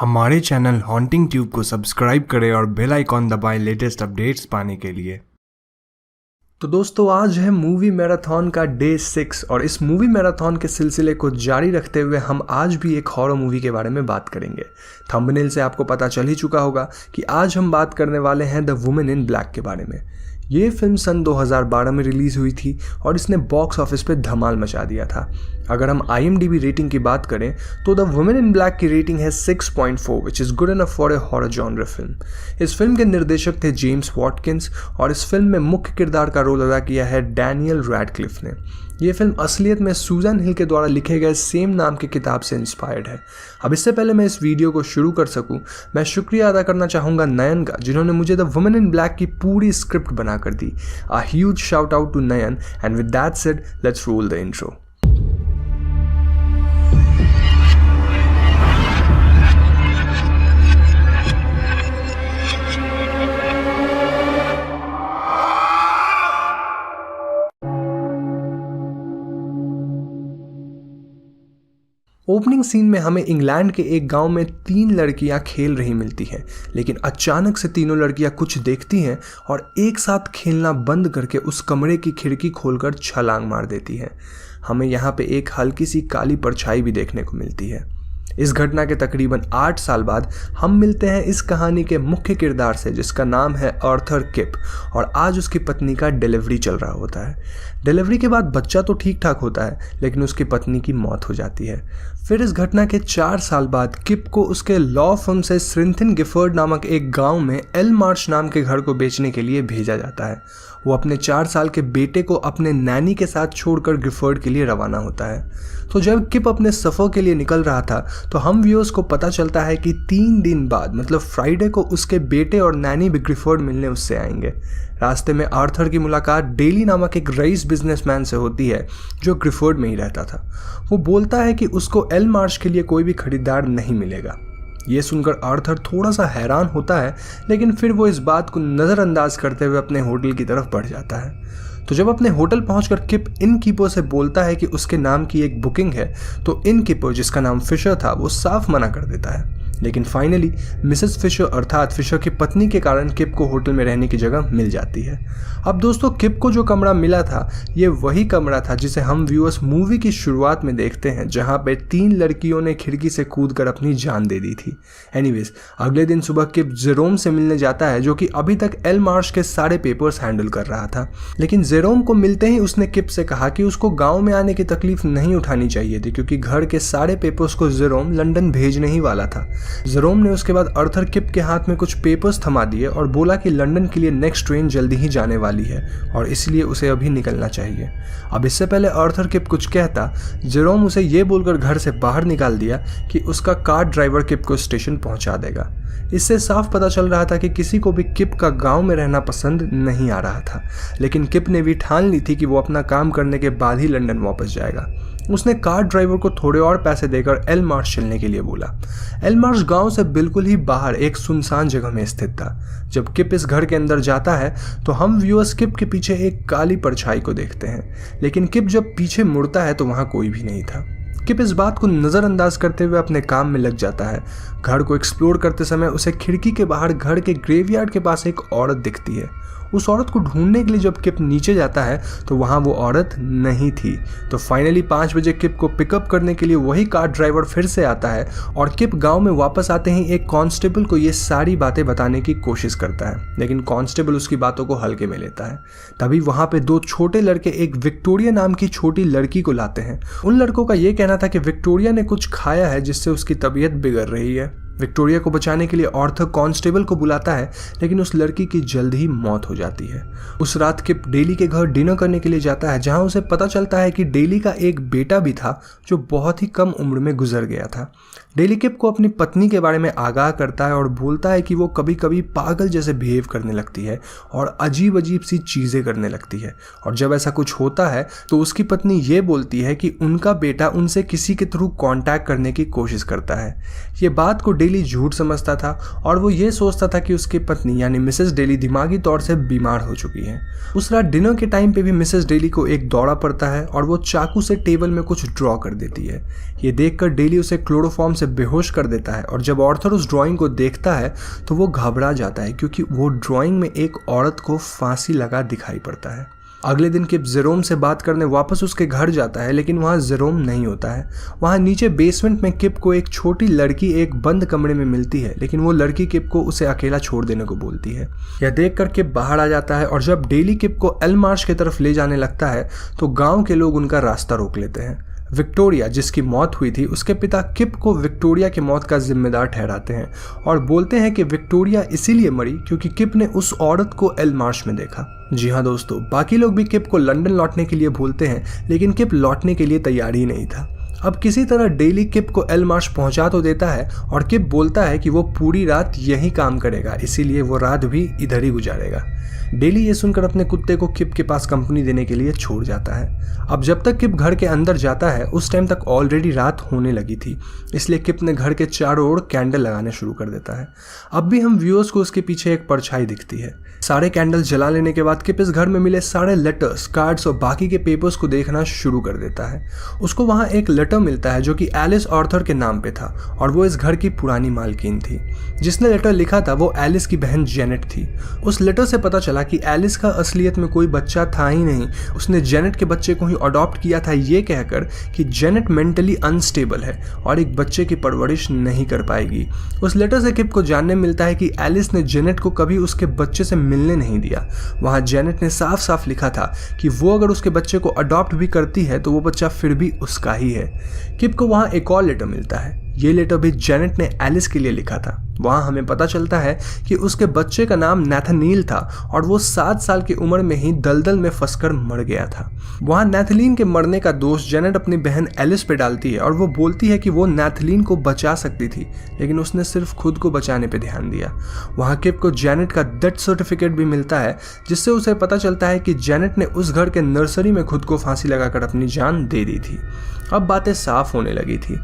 हमारे channel haunting tube को subscribe करें और बेल आइकॉन दबाएं लेटेस्ट अपडेट्स पाने के लिए। तो दोस्तों आज है मूवी मैराथन का डे 6 और इस मूवी मैराथन के सिलसिले को जारी रखते हुए हम आज भी एक हॉरर मूवी के बारे में बात करेंगे। थंबनेल से आपको पता चल ही चुका होगा कि आज हम बात करने वाले हैं द वुमेन इन ब्लैक के बारे में। ये फिल्म सन 2012 में रिलीज़ हुई थी और इसने बॉक्स ऑफिस पे धमाल मचा दिया था। अगर हम IMDb रेटिंग की बात करें तो द वुमेन इन ब्लैक की रेटिंग है 6.4 which is good enough for a horror genre film. इस फिल्म के निर्देशक थे जेम्स वॉटकिंस और इस फिल्म में मुख्य किरदार का रोल अदा किया है डैनियल रैडक्लिफ ने। ये फिल्म असलियत में सूजन हिल के द्वारा लिखे गए सेम नाम की किताब से इंस्पायर्ड है। अब इससे पहले मैं इस वीडियो को शुरू कर सकूं, मैं शुक्रिया अदा करना चाहूँगा नयन का, जिन्होंने मुझे द वुमेन इन ब्लैक की पूरी स्क्रिप्ट बना कर दी। A huge shout out to Nayan and with that said let's roll the intro. Opening scene में हमें इंग्लैंड के एक गांव में 3 लड़कियां खेल रही मिलती हैं, लेकिन अचानक से तीनों लड़कियां कुछ देखती हैं और एक साथ खेलना बंद करके उस कमरे की खिड़की खोलकर छलांग मार देती हैं। हमें यहाँ पे एक हल्की सी काली परछाई भी देखने को मिलती है। इस घटना के तकरीबन 8 साल बाद हम मिलते हैं इस कहानी के मुख्य किरदार से, जिसका नाम है आर्थर किप, और आज उसकी पत्नी का डिलीवरी चल रहा होता है। डिलीवरी के बाद बच्चा तो ठीक ठाक होता है, लेकिन उसकी पत्नी की मौत हो जाती है। फिर इस घटना के 4 साल बाद किप को उसके लॉ फर्म से स्रिंथिन गिफर्ड नामक एक गांव में एल मार्श नाम के घर को बेचने के लिए भेजा जाता है। वो अपने 4 साल के बेटे को अपने नैनी के साथ छोड़कर गिफर्ड के लिए रवाना होता है। तो जब किप अपने सफ़र के लिए निकल रहा था तो हम व्यूअर्स को पता चलता है कि 3 दिन बाद मतलब फ्राइडे को उसके बेटे और नैनी भी गिफर्ड मिलने उससे आएंगे। रास्ते में आर्थर की मुलाकात डेली नामक एक रईस बिजनेसमैन से होती है जो गिफर्ड में ही रहता था। वो बोलता है कि उसको एल मार्श के लिए कोई भी खरीदार नहीं मिलेगा। ये सुनकर आर्थर थोड़ा सा हैरान होता है, लेकिन फिर वो इस बात को नज़रअंदाज करते हुए अपने होटल की तरफ बढ़ जाता है। तो जब अपने होटल पहुंचकर किप इनकीपर से बोलता है कि उसके नाम की एक बुकिंग है, तो इनकीपर, जिसका नाम फिशर था, वो साफ मना कर देता है। लेकिन फाइनली मिसेस फिशर अर्थात फिशर की पत्नी के कारण किप को होटल में रहने की जगह मिल जाती है। अब दोस्तों, किप को जो कमरा मिला था ये वही कमरा था जिसे हम व्यूअर्स मूवी की शुरुआत में देखते हैं, जहां पे 3 लड़कियों ने खिड़की से कूदकर अपनी जान दे दी थी। एनीवेज, अगले दिन सुबह किप जेरोम से मिलने जाता है, जो कि अभी तक एल मार्श के सारे पेपर्स हैंडल कर रहा था। लेकिन जेरोम को मिलते ही उसने किप से कहा कि उसको गाँव में आने की तकलीफ नहीं उठानी चाहिए थी, क्योंकि घर के सारे पेपर्स को जेरोम लंदन भेजने ही वाला था। जेरोम ने उसके बाद आर्थर किप के हाथ में कुछ पेपर्स थमा दिए और बोला कि लंदन के लिए नेक्स्ट ट्रेन जल्दी ही जाने वाली है और इसलिए उसे अभी निकलना चाहिए। अब इससे पहले आर्थर किप कुछ कहता, जेरोम उसे ये बोलकर घर से बाहर निकाल दिया कि उसका कार ड्राइवर किप को स्टेशन पहुंचा देगा। इससे साफ पता चल रहा था कि किसी को भी किप का गांव में रहना पसंद नहीं आ रहा था, लेकिन किप ने भी ठान ली थी कि वो अपना काम करने के बाद ही लंदन वापस जाएगा। उसने कार ड्राइवर को थोड़े और पैसे देकर एल मार्श चलने के लिए बोला। एल मार्श गांव से बिल्कुल ही बाहर एक सुनसान जगह में स्थित था। जब किप इस घर के अंदर जाता है तो हम व्यूअर्स किप के पीछे एक काली परछाई को देखते हैं, लेकिन किप जब पीछे मुड़ता है तो वहां कोई भी नहीं था। किप इस बात को नज़रअंदाज करते हुए अपने काम में लग जाता है। घर को एक्सप्लोर करते समय उसे खिड़की के बाहर घर के ग्रेवयार्ड के पास एक औरत दिखती है। उस औरत को ढूंढने के लिए जब किप नीचे जाता है तो वहाँ वो औरत नहीं थी। तो फाइनली 5 बजे किप को पिकअप करने के लिए वही कार ड्राइवर फिर से आता है और किप गांव में वापस आते ही एक कांस्टेबल को ये सारी बातें बताने की कोशिश करता है, लेकिन कांस्टेबल उसकी बातों को हल्के में लेता है। तभी वहाँ पे 2 छोटे लड़के एक विक्टोरिया नाम की छोटी लड़की को लाते हैं। उन लड़कों का ये कहना था कि विक्टोरिया ने कुछ खाया है जिससे उसकी तबीयत बिगड़ रही है। विक्टोरिया को बचाने के लिए आर्थर कांस्टेबल को बुलाता है, लेकिन उस लड़की की जल्द ही मौत हो जाती है। उस रात किप डेली के घर डिनर करने के लिए जाता है, जहां उसे पता चलता है कि डेली का एक बेटा भी था जो बहुत ही कम उम्र में गुजर गया था। डेली किप को अपनी पत्नी के बारे में आगाह करता है और बोलता है कि वो कभी कभी पागल जैसे बिहेव करने लगती है और अजीब अजीब सी चीज़ें करने लगती है, और जब ऐसा कुछ होता है तो उसकी पत्नी ये बोलती है कि उनका बेटा उनसे किसी के थ्रू कांटेक्ट करने की कोशिश करता है। ये बात को डेली झूठ समझता था और वो ये सोचता था कि उसकी पत्नी यानी मिसेस डेली दिमागी तौर से बीमार हो चुकी है। उस रात डिनर के टाइम पे भी मिसेस डेली को एक दौरा पड़ता है और वो चाकू से टेबल में कुछ ड्रॉ कर देती है। ये देखकर डेली उसे क्लोरोफॉर्म से बेहोश कर देता है और जब आर्थर उस ड्राइंग को देखता है तो वो घबरा जाता है क्योंकि वो ड्राइंग में एक औरत को फांसी लगा दिखाई पड़ता है। अगले दिन किप जेरोम से बात करने वापस उसके घर जाता है, लेकिन वहाँ जेरोम नहीं होता है। वहाँ नीचे बेसमेंट में किप को एक छोटी लड़की एक बंद कमरे में मिलती है, लेकिन वो लड़की किप को उसे अकेला छोड़ देने को बोलती है। यह देखकर किप बाहर आ जाता है और जब डेली किप को एल मार्श की तरफ ले जाने लगता है तो गाँव के लोग उनका रास्ता रोक लेते हैं। विक्टोरिया जिसकी मौत हुई थी उसके पिता किप को विक्टोरिया की मौत का जिम्मेदार ठहराते हैं और बोलते हैं कि विक्टोरिया इसीलिए मरी क्योंकि किप ने उस औरत को एल मार्श में देखा। जी हाँ दोस्तों, बाकी लोग भी किप को लंदन लौटने के लिए बोलते हैं, लेकिन किप लौटने के लिए तैयार ही नहीं था। अब किसी तरह डेली किप को एल मार्श पहुंचा तो देता है और किप बोलता है कि वो पूरी रात यही काम करेगा, इसीलिए वो रात भी इधर ही गुजारेगा। डेली ये सुनकर अपने कुत्ते को किप के पास कंपनी देने के लिए छोड़ जाता है। अब जब तक किप घर के अंदर जाता है उस टाइम तक ऑलरेडी रात होने लगी थी, इसलिए किप ने घर के चारों ओर कैंडल लगाने शुरू कर देता है। अब भी हम व्यूअर्स को उसके पीछे एक परछाई दिखती है। सारे कैंडल जला लेने के बाद किप इस घर में मिले सारे लेटर्स, कार्ड्स और बाकी के पेपर्स को देखना शुरू कर देता है। उसको वहाँ एक लेटर मिलता है जो कि एलिस आर्थर के नाम पे था और वो इस घर की पुरानी मालकिन थी। जिसने लेटर लिखा था वो एलिस की बहन जेनेट थी। उस लेटर से पता चला कि एलिस का असलियत में कोई बच्चा था ही नहीं, उसने जेनेट के बच्चे को ही अडॉप्ट किया था ये कहकर कि जेनेट मेंटली अनस्टेबल है और एक बच्चे की परवरिश नहीं कर पाएगी। उस लेटर से किप को जानने मिलता है कि एलिस ने जेनेट को कभी उसके बच्चे से मिलने नहीं दिया। वहाँ जेनेट ने साफ साफ लिखा था कि वो अगर उसके बच्चे को अडॉप्ट भी करती है तो वो बच्चा फिर भी उसका ही है। किप को वहाँ एक और लेटर मिलता है। ये लेटर भी जेनेट ने एलिस के लिए लिखा था। वहाँ हमें पता चलता है कि उसके बच्चे का नाम नैथनील था और वो 7 साल की उम्र में ही दलदल में फंसकर मर गया था। वहाँ नैथलीन के मरने का दोष जेनेट अपनी बहन एलिस पे डालती है और वो बोलती है कि वो नैथलीन को बचा सकती थी, लेकिन उसने सिर्फ खुद को बचाने पे ध्यान दिया। वहाँ किप को जेनेट का डेथ सर्टिफिकेट भी मिलता है जिससे उसे पता चलता है कि जेनेट ने उस घर के नर्सरी में खुद को फांसी लगाकर अपनी जान दे दी थी। अब बातें साफ होने लगी थी।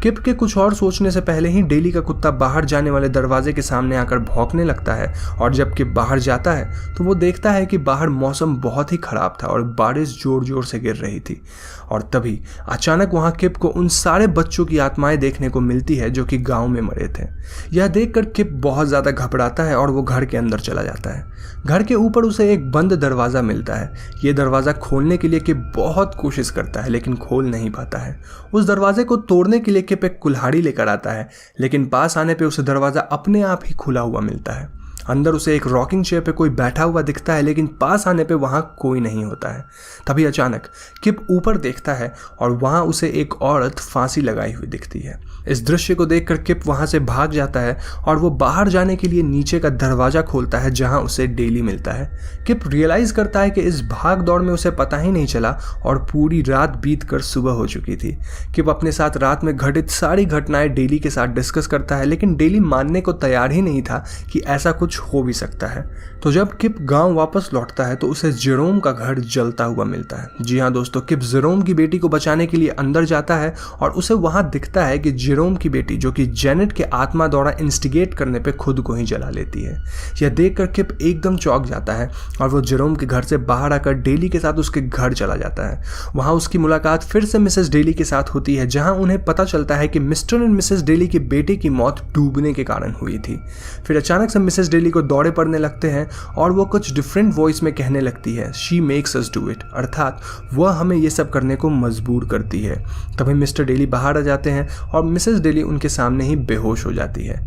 किप के कुछ और सोचने से पहले ही डेली का कुत्ता बाहर जाने वाले दरवाजे के सामने आकर भौंकने लगता है और जब किप बाहर जाता है तो वो देखता है कि बाहर मौसम बहुत ही खराब था और बारिश जोर जोर से गिर रही थी। और तभी अचानक वहाँ किप को उन सारे बच्चों की आत्माएं देखने को मिलती है जो कि गांव में मरे थे। यह देखकर किप बहुत ज़्यादा घबराता है और वो घर के अंदर चला जाता है। घर के ऊपर उसे एक बंद दरवाज़ा मिलता है। ये दरवाज़ा खोलने के लिए किप बहुत कोशिश करता है लेकिन खोल नहीं पाता है। उस दरवाजे को तोड़ने के लिए किप एक कुल्हाड़ी लेकर आता है, लेकिन पास आने पे उसे दरवाज़ा अपने आप ही खुला हुआ मिलता है। अंदर उसे एक रॉकिंग चेयर पे कोई बैठा हुआ दिखता है, लेकिन पास आने पे वहाँ कोई नहीं होता है। तभी अचानक किप ऊपर देखता है और वहाँ उसे एक औरत फांसी लगाई हुई दिखती है। इस दृश्य को देखकर किप वहाँ से भाग जाता है और वो बाहर जाने के लिए नीचे का दरवाज़ा खोलता है जहाँ उसे डेली मिलता है। किप रियलाइज़ करता है कि इस भाग दौड़ में उसे पता ही नहीं चला और पूरी रात बीत कर सुबह हो चुकी थी। किप अपने साथ रात में घटित सारी घटनाएं डेली के साथ डिस्कस करता है, लेकिन डेली मानने को तैयार ही नहीं था कि ऐसा कुछ हो भी सकता है। तो जब किप गांव वापस लौटता है तो उसे जेरोम का घर जलता हुआ मिलता है। जी हाँ दोस्तों, किप जेरोम की बेटी को बचाने के लिए अंदर जाता है और उसे वहां दिखता है कि जेरोम की बेटी जो कि जेनेट के आत्मा द्वारा इंस्टिगेट करने पे खुद को ही जला लेती है। यह देखकर किप एकदम चौंक जाता है और वो जेरोम के घर से बाहर आकर डेली के साथ उसके घर चला जाता है। वहां उसकी मुलाकात फिर से मिसेस डेली के साथ होती है, जहां उन्हें पता चलता है कि मिस्टर एंड मिसेस डेली के बेटे की मौत डूबने के कारण हुई थी। फिर अचानक से मिसेस डेली को दौड़े पड़ने लगते हैं और वो कुछ डिफरेंट वॉइस में कहने लगती है, she makes us do it, अर्थात वह हमें ये सब करने को मजबूर करती है। तभी मिस्टर डेली बाहर आ जाते हैं और मिसेस डेली उनके सामने ही बेहोश हो जाती है।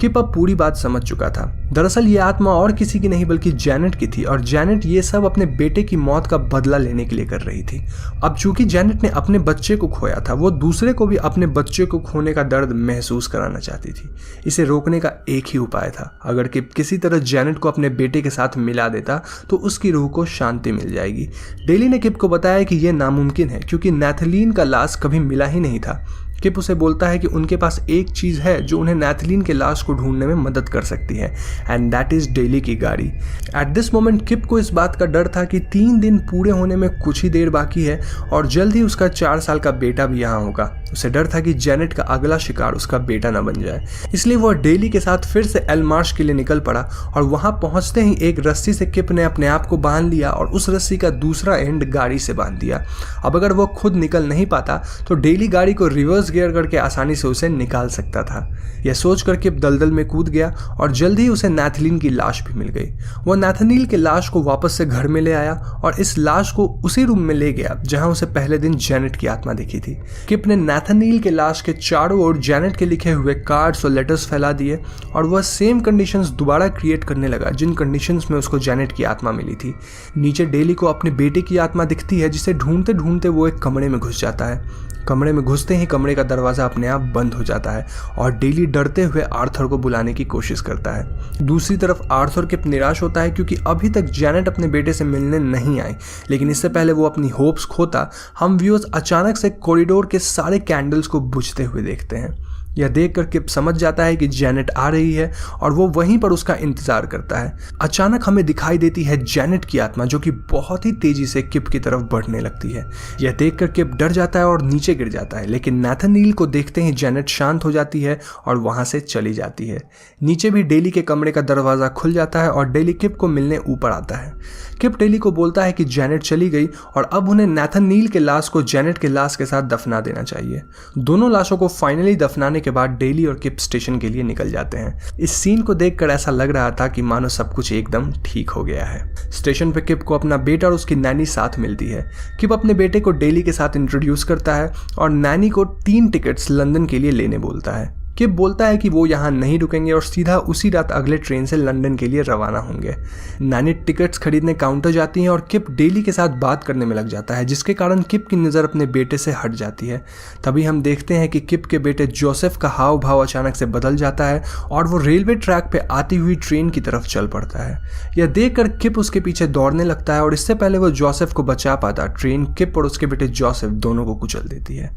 किप अब पूरी बात समझ चुका था। दरअसल ये आत्मा और किसी की नहीं बल्कि जेनेट की थी और जेनेट ये सब अपने बेटे की मौत का बदला लेने के लिए कर रही थी। अब चूंकि जेनेट ने अपने बच्चे को खोया था, वो दूसरे को भी अपने बच्चे को खोने का दर्द महसूस कराना चाहती थी। इसे रोकने का एक ही उपाय था, अगर किप किसी तरह जेनेट को अपने बेटे के साथ मिला देता तो उसकी रूह को शांति मिल जाएगी। डेली ने किप को बताया कि यह नामुमकिन है क्योंकि नैथलीन का लाश कभी मिला ही नहीं था। किप उसे बोलता है कि उनके पास एक चीज़ है जो उन्हें नैथलीन के लाश को ढूंढने में मदद कर सकती है, एंड दैट इज डेली की गाड़ी। एट दिस मोमेंट किप को इस बात का डर था कि 3 दिन पूरे होने में कुछ ही देर बाकी है और जल्द ही उसका 4 साल का बेटा भी यहाँ होगा। उसे डर था कि जेनेट का अगला शिकार उसका बेटा न बन जाए, इसलिए वह डेली के साथ फिर से एल मार्श के लिए निकल पड़ा और वहां पहुंचते ही एक रस्सी से किप ने अपने आप को बांध लिया और उस रस्सी का दूसरा एंड गाड़ी से बांध दिया। अब अगर वो खुद निकल नहीं पाता तो डेली गाड़ी को रिवर्स गियर करके आसानी से उसे निकाल सकता था। यह सोचकर किप दलदल में कूद गया और जल्द ही उसे नैथलीन की लाश भी मिल गई। वह नैथनील के लाश को वापस से घर में ले आया और इस लाश को उसी रूम में ले गया जहां उसे पहले दिन जेनेट की आत्मा दिखी थी। किप ने नैथनील के लाश के चारों ओर जेनेट के लिखे हुए कार्ड्स और लेटर्स फैला दिए और वह सेम कंडीशंस दोबारा क्रिएट करने लगा जिन कंडीशंस में उसको जेनेट की आत्मा मिली थी। नीचे डेली को अपने बेटे की आत्मा दिखती है जिसे ढूंढते ढूंढते वो एक कमरे में घुस जाता है। कमरे में घुसते ही कमरे का दरवाज़ा अपने आप बंद हो जाता है और डेली डरते हुए आर्थर को बुलाने की कोशिश करता है। दूसरी तरफ आर्थर किप निराश होता है क्योंकि अभी तक जेनेट अपने बेटे से मिलने नहीं आई, लेकिन इससे पहले वो अपनी होप्स खोता हम व्यूअर्स अचानक से कॉरिडोर के सारे कैंडल्स को बुझते हुए देखते हैं। यह देखकर किप समझ जाता है कि जेनेट आ रही है और वो वहीं पर उसका इंतजार करता है। अचानक हमें दिखाई देती है जेनेट की आत्मा जो कि बहुत ही तेजी से किप की तरफ बढ़ने लगती है। यह देखकर किप डर जाता है और नीचे गिर जाता है, लेकिन नैथनील को देखते ही जेनेट शांत हो जाती है और वहां से चली जाती है। नीचे भी डेली के कमरे का दरवाजा खुल जाता है और डेली किप को मिलने ऊपर आता है। किप डेली को बोलता है कि जेनेट चली गई और अब उन्हें नैथनील के लाश को जेनेट के लाश के साथ दफना देना चाहिए। दोनों लाशों को फाइनली दफनाने के बाद डेली और किप स्टेशन के लिए निकल जाते हैं। इस सीन को देखकर ऐसा लग रहा था कि मानो सब कुछ एकदम ठीक हो गया है। स्टेशन पे किप को अपना बेटा और उसकी नैनी साथ मिलती है। किप अपने बेटे को डेली के साथ इंट्रोड्यूस करता है और नैनी को 3 टिकट्स लंदन के लिए लेने बोलता है। किप बोलता है कि वो यहाँ नहीं रुकेंगे और सीधा उसी रात अगले ट्रेन से लंदन के लिए रवाना होंगे। नैनी टिकट्स खरीदने काउंटर जाती हैं और किप डेली के साथ बात करने में लग जाता है, जिसके कारण किप की नज़र अपने बेटे से हट जाती है। तभी हम देखते हैं कि किप के बेटे जोसेफ का हाव भाव अचानक से बदल जाता है और वो रेलवे ट्रैक पे आती हुई ट्रेन की तरफ चल पड़ता है। यह देखकर किप उसके पीछे दौड़ने लगता है और इससे पहले वो जोसेफ को बचा पाता ट्रेन किप और उसके बेटे जोसेफ दोनों को कुचल देती है।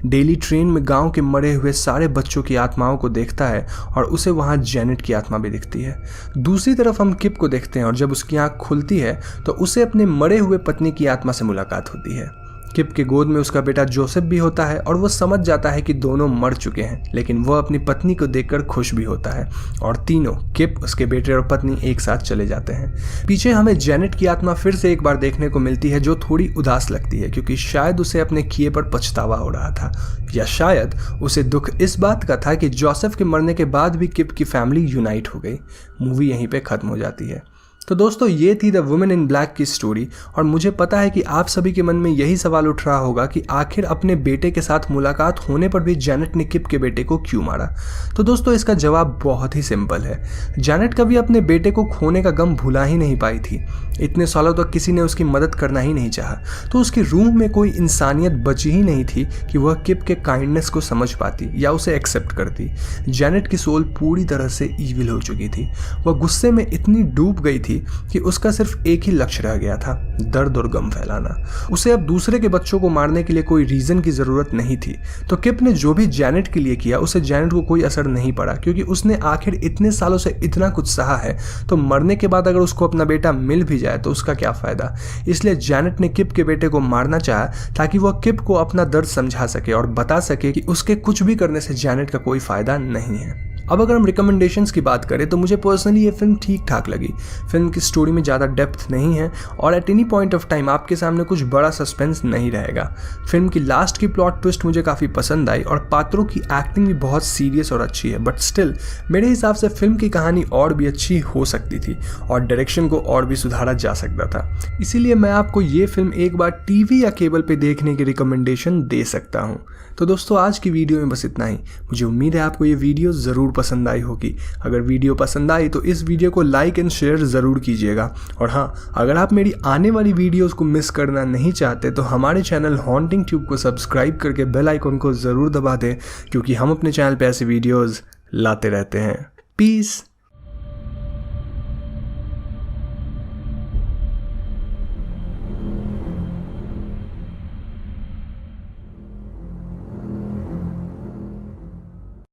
डेली ट्रेन में गाँव के मरे हुए सारे बच्चों की आत्माओं को देखता है और उसे वहां जेनेट की आत्मा भी दिखती है। दूसरी तरफ हम किप को देखते हैं और जब उसकी आंख खुलती है तो उसे अपने मरे हुए पत्नी की आत्मा से मुलाकात होती है। किप के गोद में उसका बेटा जोसेफ भी होता है और वो समझ जाता है कि दोनों मर चुके हैं, लेकिन वह अपनी पत्नी को देखकर खुश भी होता है और तीनों किप, उसके बेटे और पत्नी एक साथ चले जाते हैं। पीछे हमें जेनेट की आत्मा फिर से एक बार देखने को मिलती है जो थोड़ी उदास लगती है क्योंकि शायद उसे अपने किए पर पछतावा हो रहा था, या शायद उसे दुख इस बात का था कि जोसेफ के मरने के बाद भी किप की फैमिली यूनाइट हो गई। मूवी यहीं पे खत्म हो जाती है। तो दोस्तों ये थी द वुमेन इन ब्लैक की स्टोरी और मुझे पता है कि आप सभी के मन में यही सवाल उठ रहा होगा कि आखिर अपने बेटे के साथ मुलाकात होने पर भी जेनेट ने किप के बेटे को क्यों मारा। तो दोस्तों इसका जवाब बहुत ही सिंपल है। जेनेट कभी अपने बेटे को खोने का गम भुला ही नहीं पाई थी। इतने सालों तक किसी ने उसकी मदद करना ही नहीं चाहा, तो उसकी रूह में कोई इंसानियत बची ही नहीं थी कि वह किप के काइंडनेस को समझ पाती या उसे एक्सेप्ट करती। जेनेट की सोल पूरी तरह से ईविल हो चुकी थी। वह गुस्से में इतनी डूब गई थी कि उसका सिर्फ एक ही लक्ष्य रह गया था, दर्द और गम फैलाना। उसे अब दूसरे के बच्चों को मारने के लिए कोई रीजन की जरूरत नहीं थी। तो किप ने जो भी जेनेट के लिए किया उसे जेनेट को कोई असर नहीं पड़ा क्योंकि उसने आखिर इतने सालों से इतना कुछ सहा है, तो मरने के बाद अगर उसको अपना बेटा मिल भी जाए तो उसका क्या फायदा। इसलिए जेनेट ने किप के बेटे को मारना चाहा ताकि वह किप को अपना दर्द समझा सके और बता सके कि उसके कुछ भी करने से जेनेट का कोई फायदा नहीं है। अब अगर हम रिकमेंडेशंस की बात करें तो मुझे पर्सनली ये फिल्म ठीक ठाक लगी। फिल्म की स्टोरी में ज़्यादा डेप्थ नहीं है और at any point of time आपके सामने कुछ बड़ा सस्पेंस नहीं रहेगा। फिल्म की लास्ट की प्लॉट ट्विस्ट मुझे काफ़ी पसंद आई और पात्रों की एक्टिंग भी बहुत सीरियस और अच्छी है, बट स्टिल मेरे हिसाब से फिल्म की कहानी और भी अच्छी हो सकती थी और डायरेक्शन को और भी सुधारा जा सकता था। इसीलिए मैं आपको ये फिल्म एक बार टीवी या केबल पे देखने की रिकमेंडेशन दे सकता हूँ। तो दोस्तों आज की वीडियो में बस इतना ही। मुझे उम्मीद है आपको ये वीडियो ज़रूर पसंद आई होगी। अगर वीडियो पसंद आई तो इस वीडियो को लाइक एंड शेयर ज़रूर कीजिएगा। और हाँ, अगर आप मेरी आने वाली वीडियोस को मिस करना नहीं चाहते तो हमारे चैनल हॉन्टिंग ट्यूब को सब्सक्राइब करके बेल आइकन को ज़रूर दबा दें, क्योंकि हम अपने चैनल पे ऐसे वीडियोज़ लाते रहते हैं। पीस।